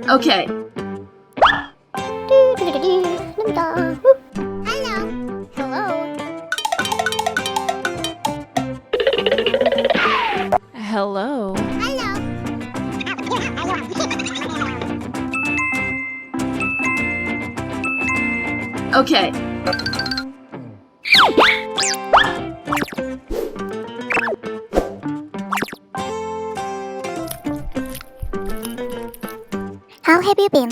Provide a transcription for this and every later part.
Okay. Hello. Okay. How have you been?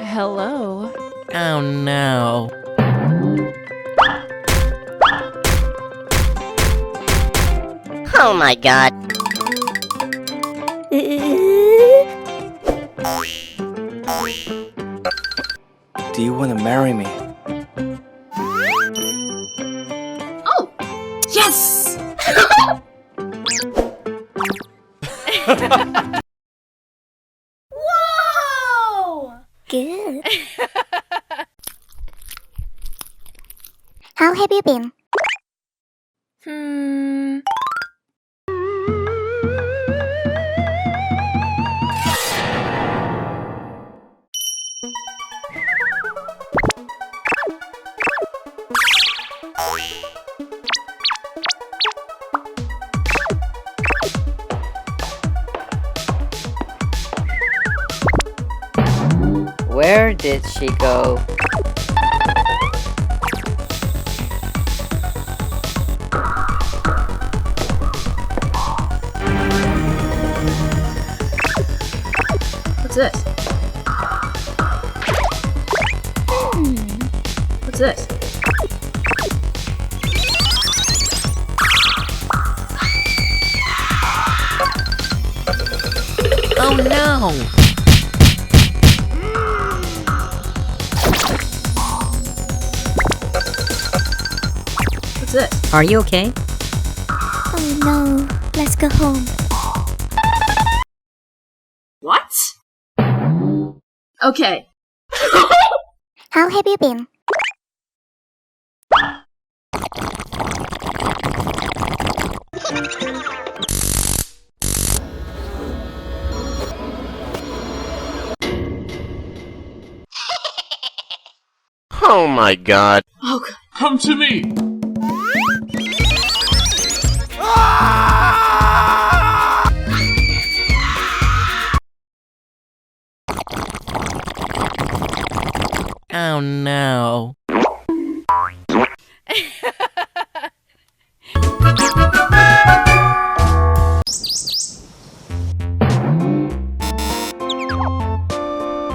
Hello. Oh no. Oh my god. Do you want to marry me? Oh! Yes! Whoa! Good. How have you been? Where did she go? What's this? What's this? Oh no! What's this? Are you okay? Oh no, let's go home. What? Okay. How have you been? Oh my god. Oh, God. Come to me! Oh no.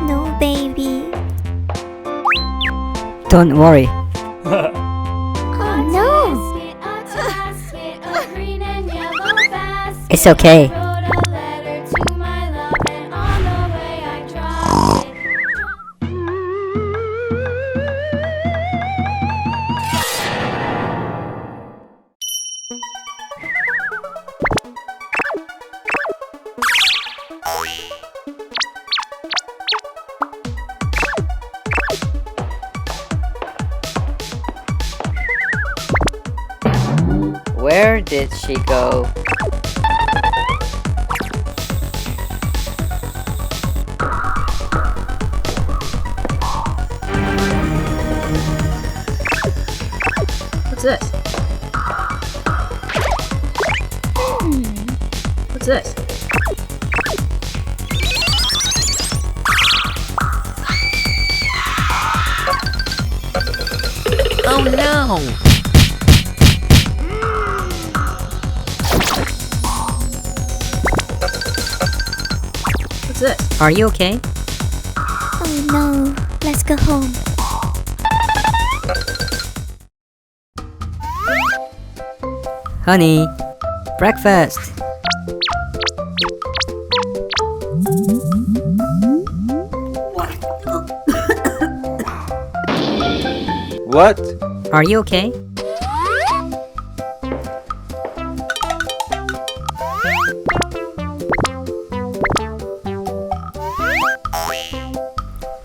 No, baby. Don't worry. Oh no! It's okay. Where did she go? What's this? What's this? Oh no! What's this? Are you okay? Oh no, let's go home. Honey, breakfast. What? Are you okay?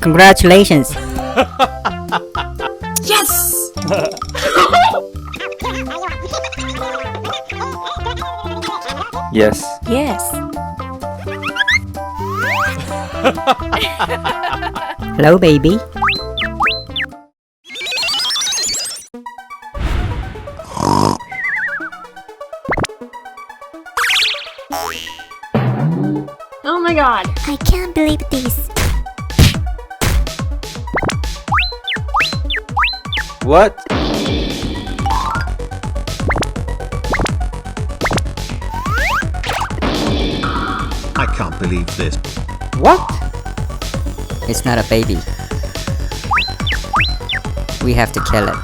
Congratulations. Yes! Yes. Yes. Hello, baby. Oh my god. I can't believe this. What? I can't believe this. What? It's not a baby. We have to kill it.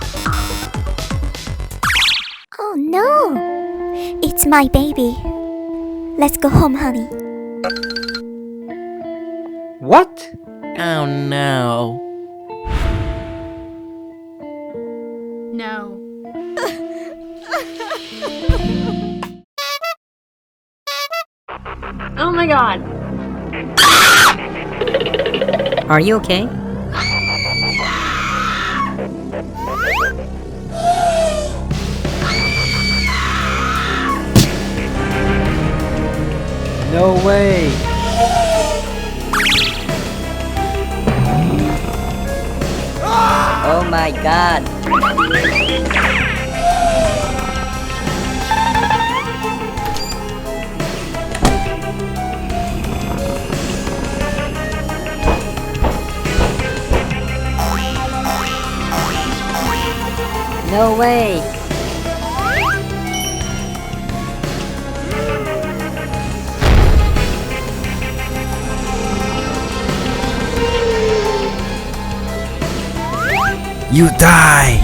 Oh no! It's my baby. Let's go home, honey. What? Oh no. No. Oh my god. Are you okay? No way. Oh my god. No way. You die.